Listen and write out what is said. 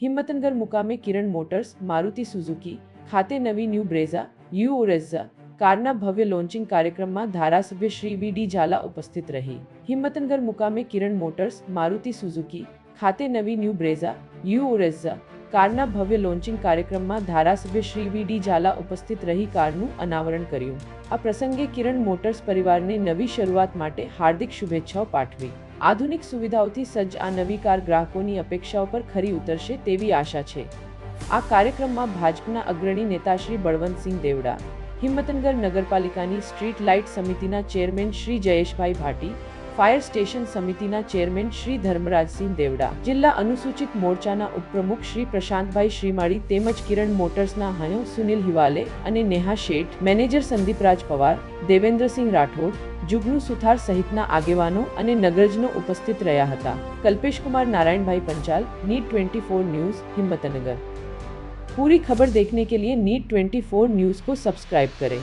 હિંમતનગર મુકામે કિરણ motors Maruti Suzuki ખાતે નવી ન્યૂ બ્રેઝા યુ કારના ભવ્ય લોન્ચિંગ કાર્યક્રમમાં ધારાસભ્ય શ્રી વી.ડી. ઝાલા ઉપસ્થિત રહી. હિંમતનગર મુકામે કિરણ મોટર્સ મારુતિ સુઝુકી ખાતે નવી ન્યૂ બ્રેઝા યુ કારના ભવ્ય લોન્ચિંગ કાર્યક્રમમાં ધારાસભ્ય શ્રી વી.ડી. ઝાલા ઉપસ્થિત રહી કારનું અનાવરણ કર્યું. આ પ્રસંગે કિરણ મોટર્સ પરિવારને નવી શરૂઆત માટે હાર્દિક શુભેચ્છાઓ પાઠવી. આધુનિક સુવિધાઓથી સજ્જ આ નવી કાર ગ્રાહકોની અપેક્ષાઓ પર ખરી ઉતરશે તેવી આશા છે. આ કાર્યક્રમમાં ભાજપના અગ્રણી નેતા શ્રી બળવંતસિંહ દેવડા, હિંમતનગર નગરપાલિકાની સ્ટ્રીટ લાઇટ સમિતિના ચેરમેન શ્રી જયેશભાઈ ભાટી, ફાયર સ્ટેશન સમિતિના ચેરમેન શ્રી ધર્મરાજસિંહ દેવડા, જિલ્લા અનુસૂચિત મોરચાના ઉપપ્રમુખ શ્રી પ્રશાંતભાઈ શ્રીમાળી તેમજ કિરણ મોટર્સના હયો સુનિલ હિવાલે અને નેહા શેઠ, મેનેજર સંદીપરાજ પવાર, દેવેન્દ્રસિંહ રાઠોડ, જુગનુ સુથાર સહિતના આગેવાનો અને નગરજનો ઉપસ્થિત રહ્યા હતા. Kalpesh Kumar Narayanbhai Panchal, neat 24 news, Himmatnagar. पूरी खबर देखने के लिए नीट 24 न्यूज़ को सब्सक्राइब करें.